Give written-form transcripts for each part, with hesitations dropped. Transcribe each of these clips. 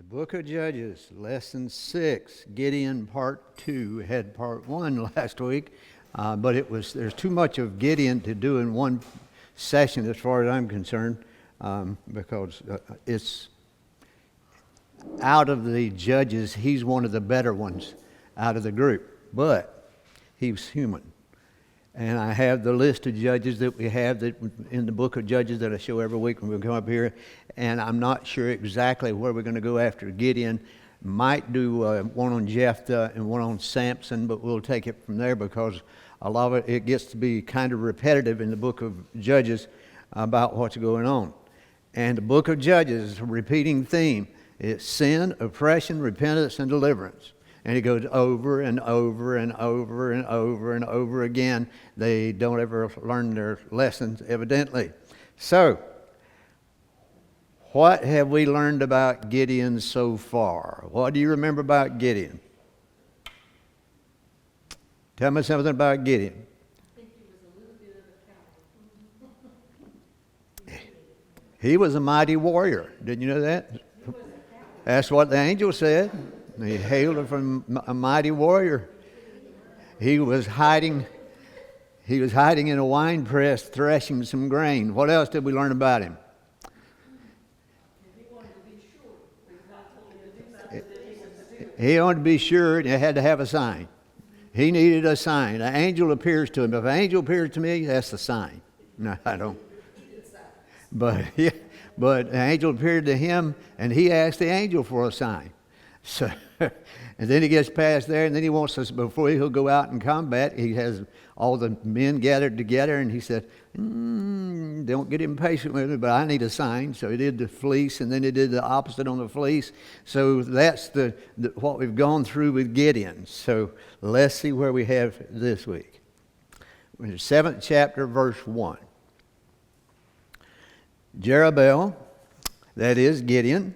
Book of Judges, Lesson 6, Gideon Part 2. We had Part 1 last week, but there's too much of Gideon to do in one session as far as I'm concerned, because it's out of the judges, he's one of the better ones out of the group, but he was human. And I have the list of judges that we have that in the book of Judges that I show every week when we come up here. And I'm not sure exactly where we're going to go after Gideon. Might do one on Jephthah and one on Samson, but we'll take it from there because a lot of it gets to be kind of repetitive in the book of Judges about what's going on. And the book of Judges is a repeating theme. It's sin, oppression, repentance, and deliverance. And it goes over and over and over and over and over again. They don't ever learn their lessons, evidently. So, what have we learned about Gideon so far? What do you remember about Gideon? Tell me something about Gideon. I think he was a little bit of a coward. He was a mighty warrior. Didn't you know that? That's what the angel said. He hailed from a mighty warrior. He was hiding in a wine press threshing some grain. What else did we learn about him? He wanted to be sure. God told him to do something that he was to do. He wanted to be sure, and he had to have a sign. He needed a sign. An angel appears to him. If an angel appears to me, that's the sign. No, I don't. But an angel appeared to him, and he asked the angel for a sign. So, and then he gets past there, and then he wants us, before he'll go out in combat, he has all the men gathered together, and he said, don't get impatient with me, but I need a sign. So he did the fleece, and then he did the opposite on the fleece. So that's what we've gone through with Gideon. So let's see where we have this week. In the 7th chapter, verse 1. Jerubbaal, that is Gideon,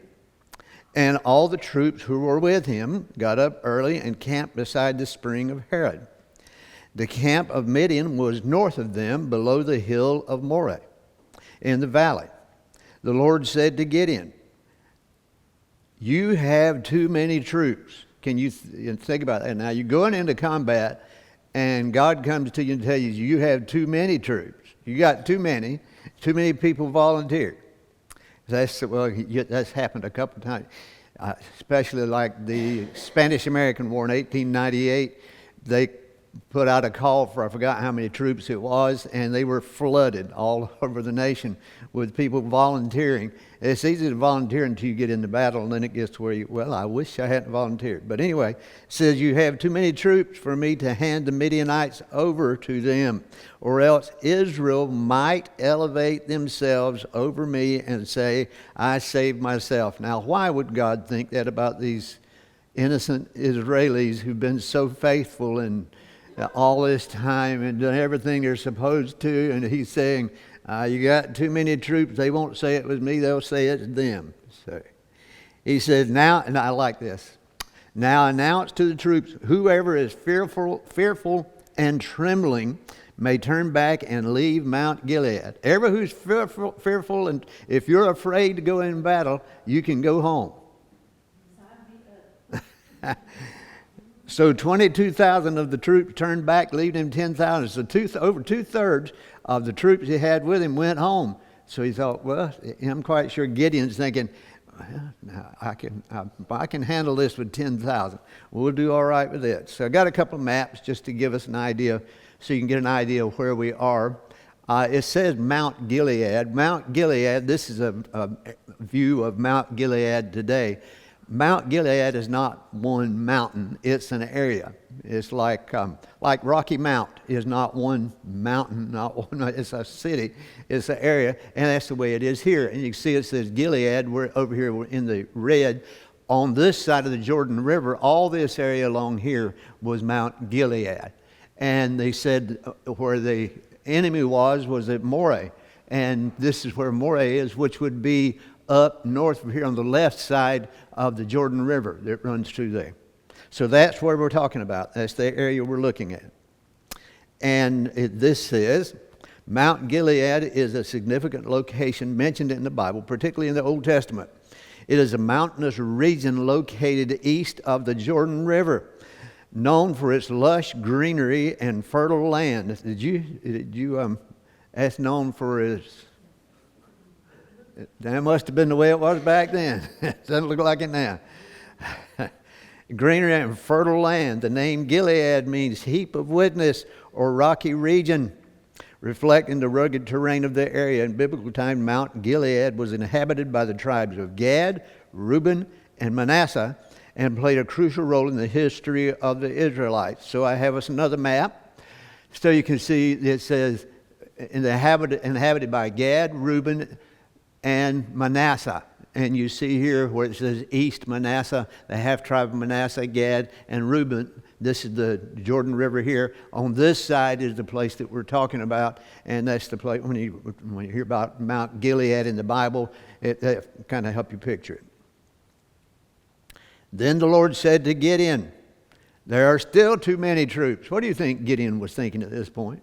and all the troops who were with him got up early and camped beside the spring of Harod. The camp of Midian was north of them, below the hill of Moreh, in the valley. The Lord said to Gideon, you have too many troops. Can you think about that? Now, you're going into combat, and God comes to you and tells you have too many troops. You got too many people volunteered. That's happened a couple of times, especially like the Spanish-American War in 1898. They put out a call for, I forgot how many troops it was, and they were flooded all over the nation with people volunteering. It's easy to volunteer until you get into battle, and then it gets to where I wish I hadn't volunteered. But anyway, it says you have too many troops for me to hand the Midianites over to them, or else Israel might elevate themselves over me and say, I saved myself. Now, why would God think that about these innocent Israelis who've been so faithful and all this time and done everything they're supposed to? And he's saying, you got too many troops. They won't say it was me. They'll say it's them. So he said, now, and I like this. Now announce to the troops, whoever is fearful and trembling may turn back and leave Mount Gilead. Everyone who's fearful, and if you're afraid to go in battle, you can go home. So 22,000 of the troops turned back, leaving him 10,000. So over two-thirds of the troops he had with him went home. So he thought, well, I'm quite sure Gideon's thinking, well, I can handle this with 10,000. We'll do all right with it. So I got a couple of maps just to give us an idea, so you can get an idea of where we are. It says Mount Gilead. Mount Gilead, this is a view of Mount Gilead today. Mount Gilead is not one mountain, it's an area. It's like Rocky Mount is not one mountain, it's a city, it's an area, and that's the way it is here. And you can see it says Gilead, we're over here we're in the red. On this side of the Jordan River, all this area along here was Mount Gilead. And they said where the enemy was at Moreh. And this is where Moreh is, which would be up north from here on the left side of the Jordan River that runs through there. So that's where we're talking about. That's the area we're looking at. And this says, Mount Gilead is a significant location mentioned in the Bible, particularly in the Old Testament. It is a mountainous region located east of the Jordan River, known for its lush greenery and fertile land. That's known for its... That must have been the way it was back then. It doesn't look like it now. Greenery and fertile land. The name Gilead means heap of witness or rocky region, reflecting the rugged terrain of the area. In biblical time, Mount Gilead was inhabited by the tribes of Gad, Reuben, and Manasseh, and played a crucial role in the history of the Israelites. So I have us another map. So you can see it says inhabited by Gad, Reuben, and Manasseh. And you see here where it says East Manasseh, the half-tribe of Manasseh, Gad, and Reuben. This is the Jordan River here. On this side is the place that we're talking about, and that's the place, when you hear about Mount Gilead in the Bible, it kind of help you picture it. Then the Lord said to Gideon, there are still too many troops. What do you think Gideon was thinking at this point?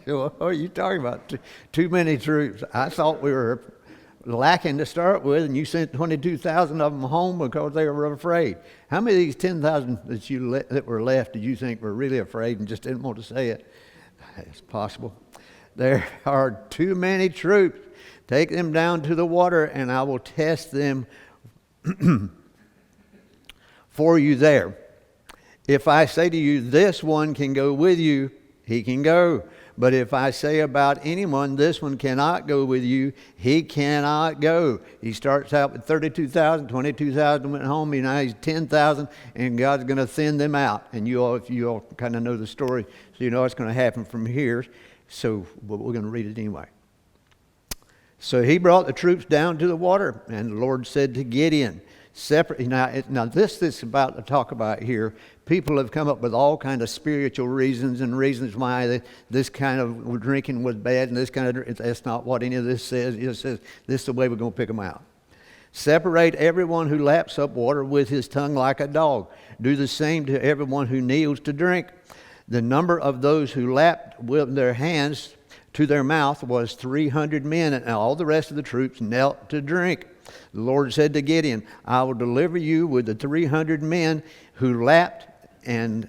What are you talking about? Too many troops. I thought we were lacking to start with, and you sent 22,000 of them home because they were afraid. How many of these 10,000 that were left did you think were really afraid and just didn't want to say it? It's possible. There are too many troops. Take them down to the water, and I will test them for you there. If I say to you, this one can go with you, he can go. But if I say about anyone, this one cannot go with you, he cannot go. He starts out with 32,000, 22,000 went home, now he's 10,000, and God's going to thin them out. And if you all kind of know the story, so you know what's going to happen from here. But we're going to read it anyway. So he brought the troops down to the water, and the Lord said to Gideon, now this is about to talk about here. People have come up with all kind of spiritual reasons and reasons why this kind of drinking was bad, and this kind of, that's not what any of this says. It says this is the way we're going to pick them out. Separate everyone who laps up water with his tongue like a dog. Do the same to everyone who kneels to drink. The number of those who lapped with their hands to their mouth was 300 men, and all the rest of the troops knelt to drink. The Lord said to Gideon, I will deliver you with the 300 men who lapped and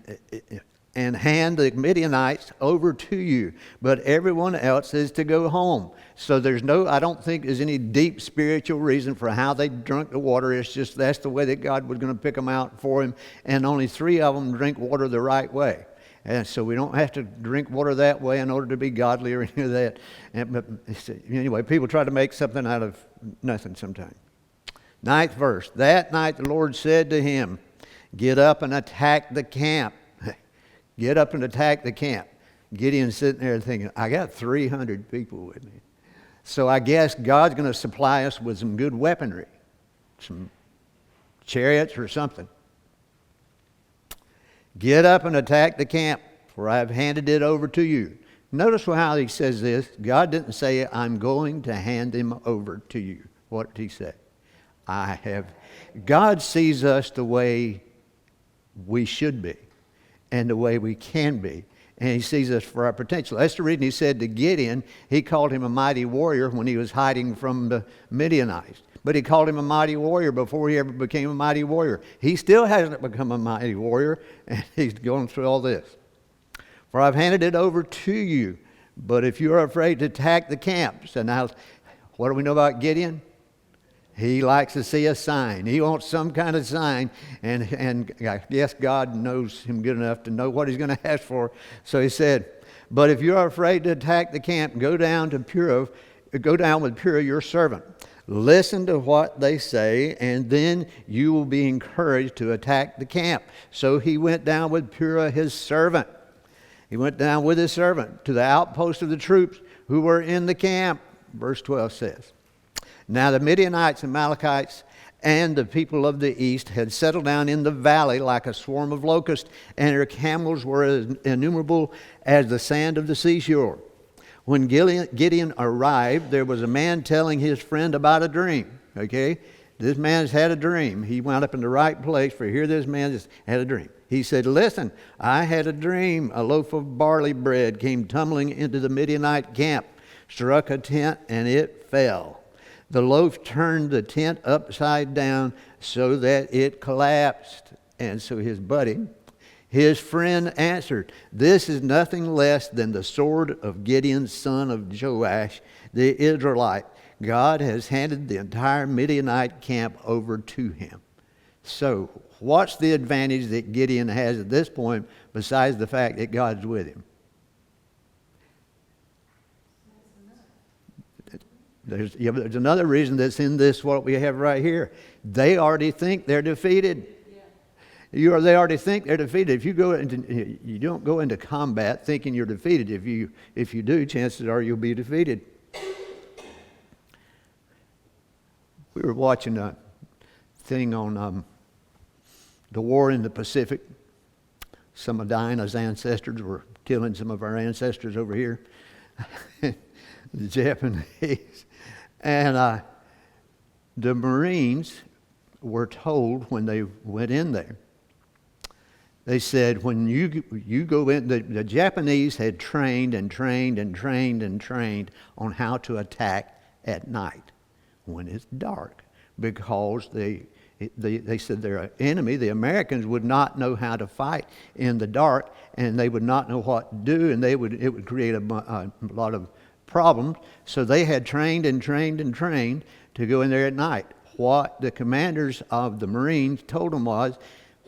hand the Midianites over to you. But everyone else is to go home. So I don't think there's any deep spiritual reason for how they drunk the water. It's just that's the way that God was going to pick them out for him. And only 3 of them drink water the right way. And so we don't have to drink water that way in order to be godly or any of that. But anyway, people try to make something out of nothing sometimes. 9th verse. That night the Lord said to him, get up and attack the camp. Get up and attack the camp. Gideon's sitting there thinking, I got 300 people with me. So I guess God's going to supply us with some good weaponry. Some chariots or something. Get up and attack the camp, for I have handed it over to you. Notice how he says this. God didn't say, I'm going to hand him over to you. What did he say? I have. God sees us the way we should be and the way we can be. And he sees us for our potential. That's the reason he said to Gideon, he called him a mighty warrior when he was hiding from the Midianites. But he called him a mighty warrior before he ever became a mighty warrior. He still hasn't become a mighty warrior, and he's going through all this. For I've handed it over to you, but if you are afraid to attack the camp. So now, what do we know about Gideon? He likes to see a sign. He wants some kind of sign, and I guess God knows him good enough to know what he's going to ask for. So he said, but if you are afraid to attack the camp, go down with Purah your servant. Listen to what they say, and then you will be encouraged to attack the camp. So he went down with Purah his servant. He went down with his servant to the outpost of the troops who were in the camp. Verse 12 says, now the Midianites and Amalekites and the people of the east had settled down in the valley like a swarm of locusts, and their camels were as innumerable as the sand of the seashore. When Gideon arrived, there was a man telling his friend about a dream. Okay? This man has had a dream. He wound up in the right place, for here this man just had a dream. He said, listen, I had a dream. A loaf of barley bread came tumbling into the Midianite camp, struck a tent, and it fell. The loaf turned the tent upside down so that it collapsed. And so his buddy, his friend, answered, "This is nothing less than the sword of Gideon, son of Joash, the Israelite. God has handed the entire Midianite camp over to him." So, what's the advantage that Gideon has at this point besides the fact that God's with him? There's another reason that's in this, what we have right here. They already think they're defeated. They already think they're defeated. If you you don't go into combat thinking you're defeated. If you do, chances are you'll be defeated. We were watching a thing on the war in the Pacific. Some of Diana's ancestors were killing some of our ancestors over here, the Japanese. And the Marines were told when they went in there, they said, when you go in, the Japanese had trained and trained and trained and trained on how to attack at night when it's dark, because they said their enemy, the Americans, would not know how to fight in the dark, and they would not know what to do, and it would create a lot of problems. So they had trained and trained and trained to go in there at night. What the commanders of the Marines told them was,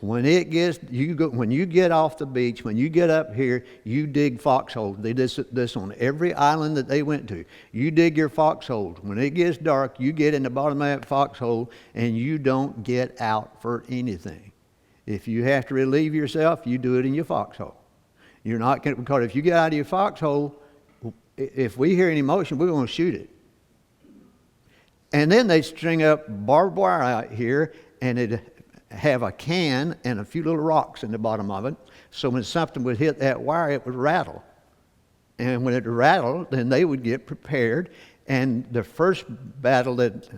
when you get off the beach, when you get up here, you dig foxholes. They did this on every island that they went to. You dig your foxholes. When it gets dark, you get in the bottom of that foxhole, and you don't get out for anything. If you have to relieve yourself, you do it in your foxhole. You're not going to, because if you get out of your foxhole, if we hear any motion, we're going to shoot it. And then they string up barbed wire out here, and it have a can and a few little rocks in the bottom of it, so when something would hit that wire, it would rattle. And when it rattled, then they would get prepared. And the first battle that,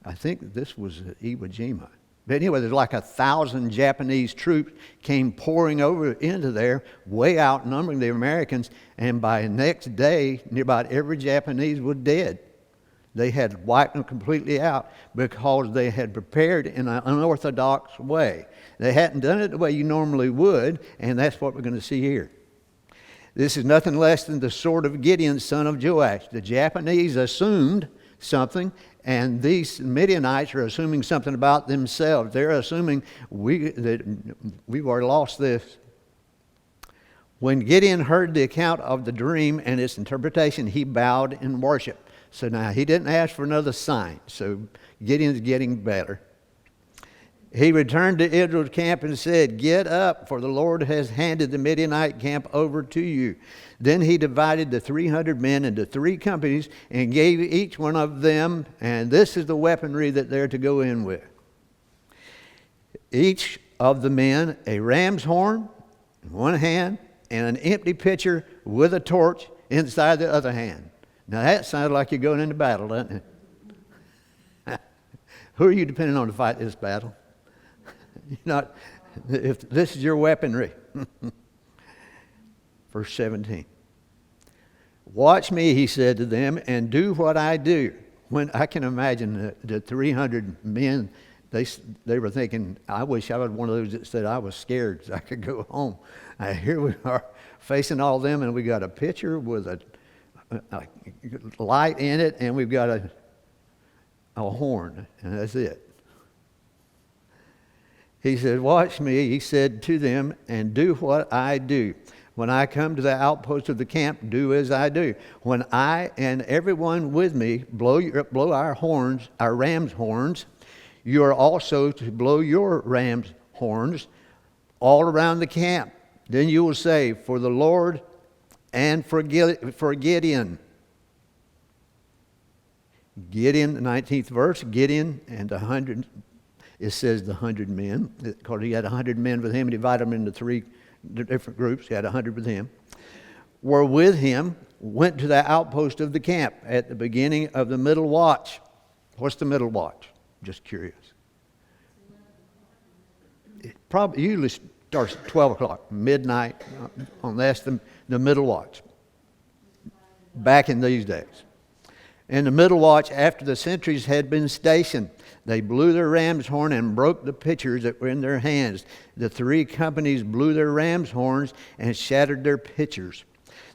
I think this was at Iwo Jima, but anyway, there's like 1,000 Japanese troops came pouring over into there, way outnumbering the Americans, and by the next day, near about every Japanese was dead. They had wiped them completely out because they had prepared in an unorthodox way. They hadn't done it the way you normally would, and that's what we're going to see here. This is nothing less than the sword of Gideon, son of Joash. The Japanese assumed something, and these Midianites are assuming something about themselves. They're assuming that we've already lost this. When Gideon heard the account of the dream and its interpretation, he bowed in worship. So now he didn't ask for another sign. So Gideon's getting better. He returned to Israel's camp and said, "Get up, for the Lord has handed the Midianite camp over to you." Then he divided the 300 men into 3 companies and gave each one of them, and this is the weaponry that they're to go in with. Each of the men a ram's horn in one hand and an empty pitcher with a torch inside the other hand. Now that sounds like you're going into battle, doesn't it? Who are you depending on to fight this battle? You're not, if this is your weaponry. Verse 17. "Watch me," he said to them, "and do what I do." When I can imagine the 300 men, they were thinking, "I wish I was one of those that said I was scared so I could go home." Here we are facing all them, and we got a pitcher with a light in it, and we've got a horn, and that's it. He said, "Watch me," he said to them, "and do what I do. When I come to the outpost of the camp, do as I do. When I and everyone with me blow our horns, our ram's horns, you are also to blow your ram's horns all around the camp. Then you will say, 'For the Lord and for Gideon.'" Gideon, the 19th verse, Gideon and 100, it says the 100 men, because he had 100 men with him, and divided them into 3 different groups. He had 100 with him. Were with him, went to the outpost of the camp at the beginning of the middle watch. What's the middle watch? Just curious. It probably usually starts at 12 o'clock, midnight, that's the middle watch, back in these days. In the middle watch, after the sentries had been stationed, they blew their ram's horn and broke the pitchers that were in their hands. The 3 companies blew their ram's horns and shattered their pitchers.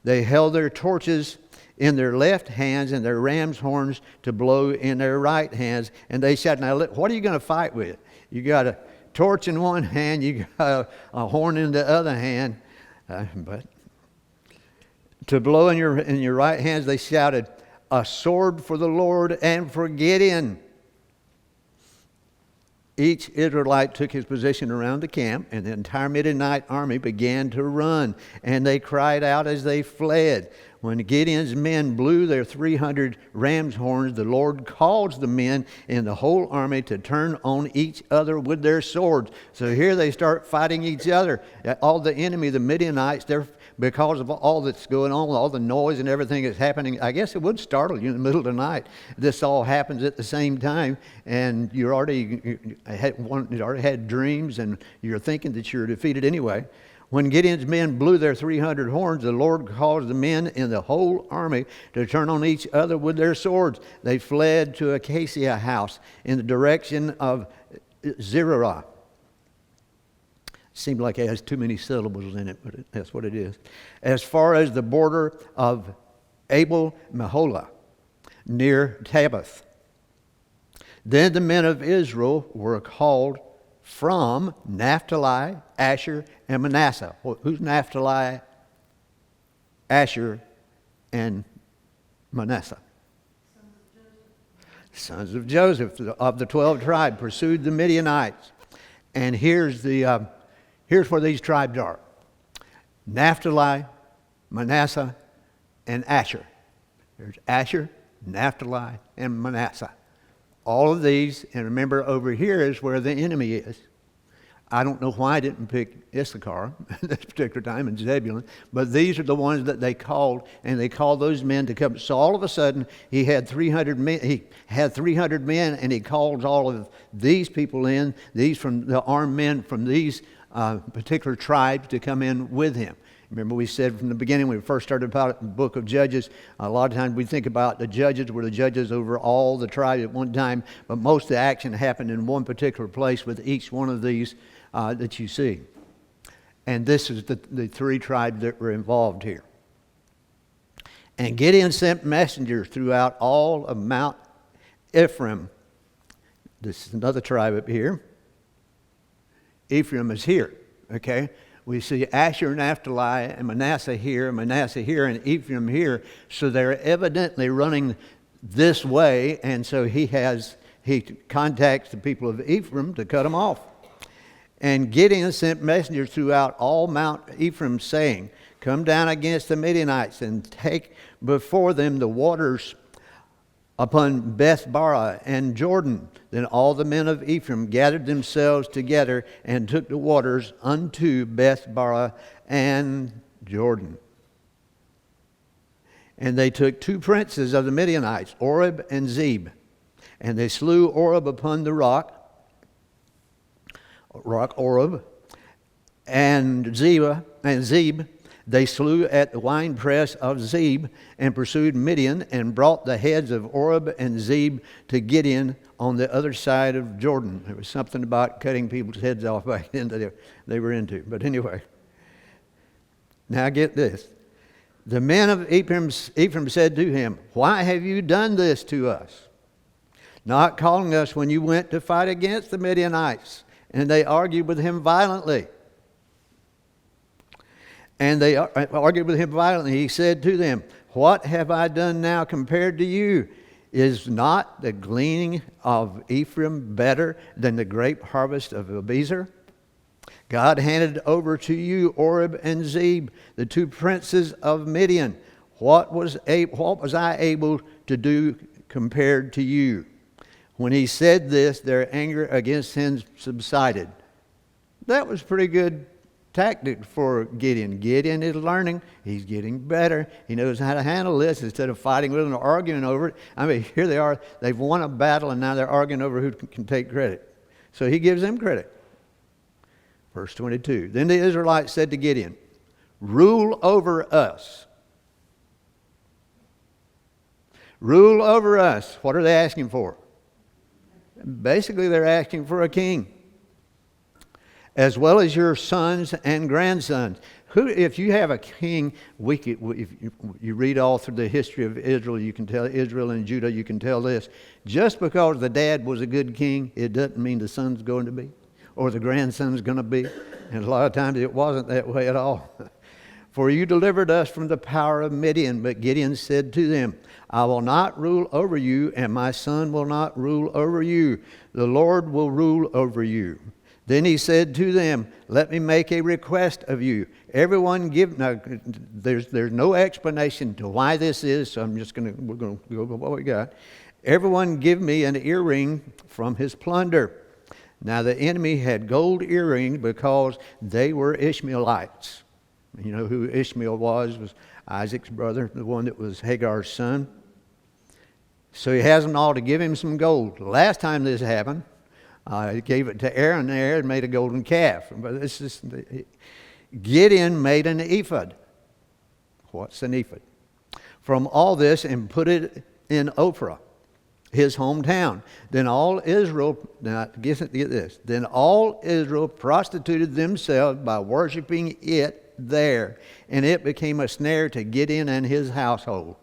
They held their torches in their left hands and their ram's horns to blow in their right hands. And they shouted, now what are you going to fight with? You got a torch in one hand, you got a horn in the other hand. But to blow in your right hands, they shouted, a sword for the Lord and for Gideon. Each Israelite took his position around the camp, and the entire Midianite army began to run, and they cried out as they fled. When Gideon's men blew their 300 ram's horns, the Lord caused the men in the whole army to turn on each other with their swords. So here they start fighting each other. All the enemy, the Midianites, because of all that's going on, all the noise and everything that's happening, I guess it would startle you in the middle of the night. This all happens at the same time, and you already had dreams, and you're thinking that you're defeated anyway. When Gideon's men blew their 300 horns, the Lord caused the men in the whole army to turn on each other with their swords. They fled to Acacia House in the direction of Zerah. Seemed like it has too many syllables in it, but that's what it is. As far as the border of Abel Meholah, near Tabbath. Then the men of Israel were called from Naphtali, Asher, and Manasseh. Who's Naphtali, Asher, and Manasseh? Sons of Joseph of the 12 tribes pursued the Midianites. And here's where these tribes are: Naphtali, Manasseh, and Asher. There's Asher, Naphtali, and Manasseh. All of these, and remember over here is where the enemy is. I don't know why I didn't pick Issachar at this particular time and Zebulun, but these are the ones that they called, and they called those men to come. So all of a sudden, he had 300 men. He had 300 men, and he calls all of these people in, these from the armed men from these particular tribes to come in with him. Remember, we said from the beginning when we first started about the book of Judges, a lot of times we think about the judges were the judges over all the tribes at one time, but most of the action happened in one particular place with each one of these that you see. And this is the 3 tribes that were involved here. And Gideon sent messengers throughout all of Mount Ephraim. This is another tribe up here. Ephraim is here, okay? We see Asher, Naphtali, and Manasseh here, and Ephraim here. So they're evidently running this way, and so he contacts the people of Ephraim to cut them off. And Gideon sent messengers throughout all Mount Ephraim, saying, come down against the Midianites and take before them the waters upon Beth-barah and Jordan. Then all the men of Ephraim gathered themselves together and took the waters unto Beth-barah and Jordan. And they took 2 princes of the Midianites, Oreb and Zeb. And they slew Oreb upon the rock Oreb, and Zeb they slew at the winepress of Zeb, and pursued Midian, and brought the heads of Oreb and Zeb to Gideon on the other side of Jordan. There was something about cutting people's heads off back then that they were into. But anyway, now get this. The men of Ephraim said to him, why have you done this to us? Not calling us when you went to fight against the Midianites. And they argued with him violently. And they argued with him violently. He said to them, what have I done now compared to you? Is not the gleaning of Ephraim better than the grape harvest of Abiezer? God handed over to you Oreb and Zeb, the 2 princes of Midian. What was I able to do compared to you? When he said this, their anger against him subsided. That was pretty good tactic for Gideon. Gideon is learning. He's getting better. He knows how to handle this instead of fighting with them or arguing over it. I mean, here they are. They've won a battle, and now they're arguing over who can take credit. So he gives them credit. Verse 22. Then the Israelites said to Gideon, rule over us. Rule over us. What are they asking for? Basically, they're asking for a king, as well as your sons and grandsons. Who, if you have a king, if you read all through the history of Israel, you can tell Israel and Judah, you can tell this. Just because the dad was a good king, it doesn't mean the son's going to be, or the grandson's going to be. And a lot of times it wasn't that way at all. For you delivered us from the power of Midian. But Gideon said to them, I will not rule over you, and my son will not rule over you. The Lord will rule over you. Then he said to them, let me make a request of you. Everyone give, now there's no explanation to why this is, so we're going to go with what we got. Everyone give me an earring from his plunder. Now the enemy had gold earrings because they were Ishmaelites. You know who Ishmael was Isaac's brother, the one that was Hagar's son. So he has them all to give him some gold. The last time this happened, he gave it to Aaron. Aaron made a golden calf. But this is Gideon made an ephod. What's an ephod? From all this, and put it in Ophrah, his hometown. Then all Israel, now get this. Then all Israel prostituted themselves by worshiping it there, and it became a snare to Gideon and his household.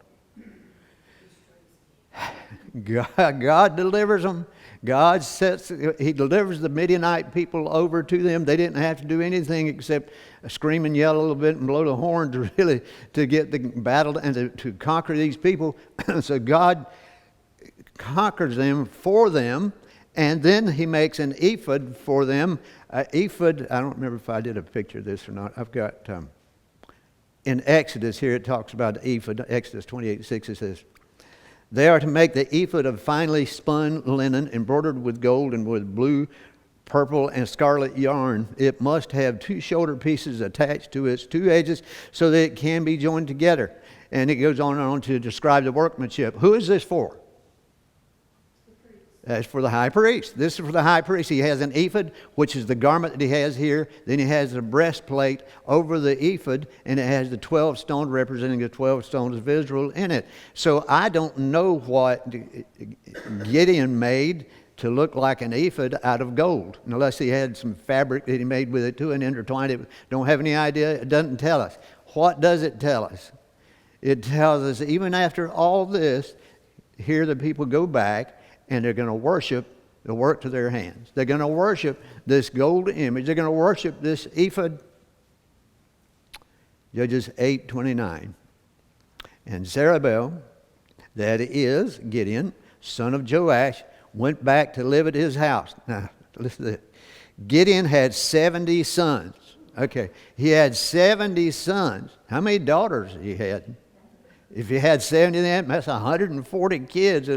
God delivers them. He delivers the Midianite people over to them. They didn't have to do anything except scream and yell a little bit and blow the horn to get the battle and to conquer these people. So God conquers them for them, and then he makes an ephod for them. Ephod, I don't remember if I did a picture of this or not. I've got, in Exodus here it talks about the ephod. Exodus 28:6 it says, they are to make the ephod of finely spun linen, embroidered with gold and with blue, purple, and scarlet yarn. It must have 2 shoulder pieces attached to its 2 edges so that it can be joined together. And it goes on and on to describe the workmanship. Who is this for? That's for the high priest. This is for the high priest. He has an ephod, which is the garment that he has here. Then he has a breastplate over the ephod, and it has the 12 stones representing the 12 stones of Israel in it. So I don't know what Gideon made to look like an ephod out of gold, unless he had some fabric that he made with it too and intertwined it. Don't have any idea. It doesn't tell us. What does it tell us? It tells us even after all this, here the people go back, and they're going to worship the work of their hands. They're going to worship this gold image. They're going to worship this ephod. Judges 8:29. And Zerubbabel, that is Gideon, son of Joash, went back to live at his house. Now, listen to this. Gideon had 70 sons. Okay, he had 70 sons. How many daughters he had? If he had 70 of them, that's 140 kids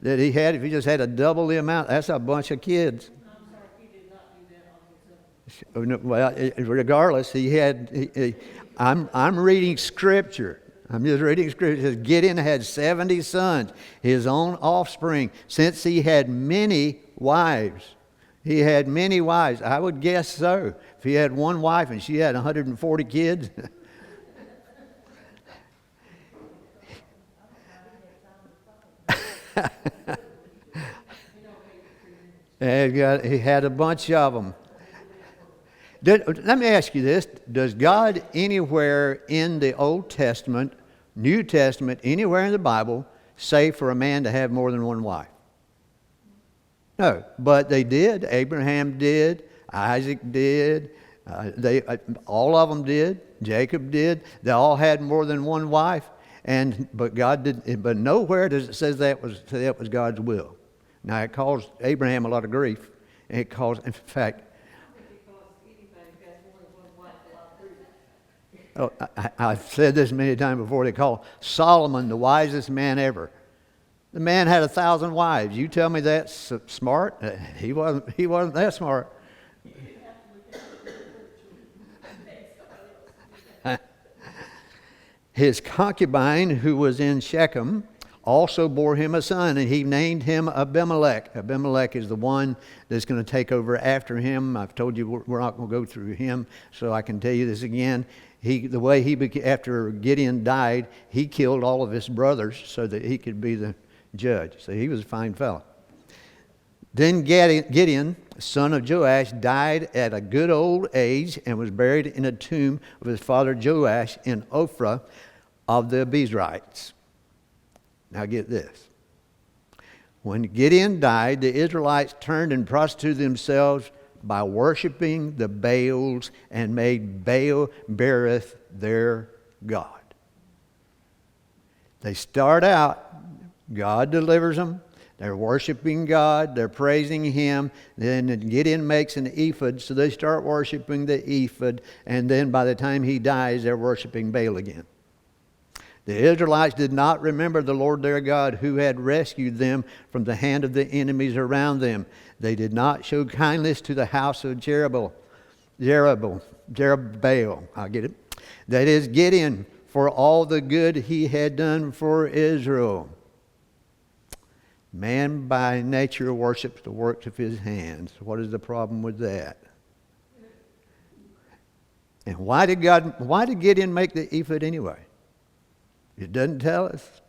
that he had. If he just had a double the amount, that's a bunch of kids. I'm sorry, he did not do that on his own. Well, regardless, he had. I'm reading Scripture. I'm just reading Scripture. It says Gideon had 70 sons, his own offspring, since he had many wives. He had many wives. I would guess so. If he had one wife and she had 140 kids. He had a bunch of them. Let me ask you this. Does God anywhere in the Old Testament, New Testament, anywhere in the Bible, say for a man to have more than one wife? No, but they did. Abraham did. Isaac did. All of them did. Jacob did. They all had more than one wife. But God did. But nowhere does it say that was God's will. Now it caused Abraham a lot of grief. It caused, in fact. Oh, I've said this many times before. They call Solomon the wisest man ever. The man had 1,000 wives. You tell me that's smart? He wasn't that smart. His concubine, who was in Shechem, also bore him a son, and he named him Abimelech. Abimelech is the one that's going to take over after him. I've told you we're not going to go through him, so I can tell you this again. The way after Gideon died, he killed all of his brothers so that he could be the judge. So he was a fine fellow. Then Gideon, son of Joash, died at a good old age and was buried in a tomb of his father Joash in Ophrah of the Abiezrites. Now get this. When Gideon died, the Israelites turned and prostituted themselves by worshiping the Baals and made Baal Berith their god. They start out, God delivers them. They're worshiping God. They're praising Him. Then Gideon makes an ephod, so they start worshiping the ephod. And then by the time he dies, they're worshiping Baal again. The Israelites did not remember the Lord their God who had rescued them from the hand of the enemies around them. They did not show kindness to the house of Jerubbaal. I get it. That is Gideon, for all the good he had done for Israel. Man by nature worships the works of his hands. What is the problem with that? And why did Gideon make the ephod anyway? It doesn't tell us.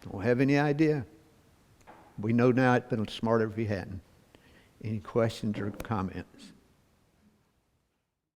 Don't have any idea. We know now it'd been smarter if he hadn't. Any questions or comments?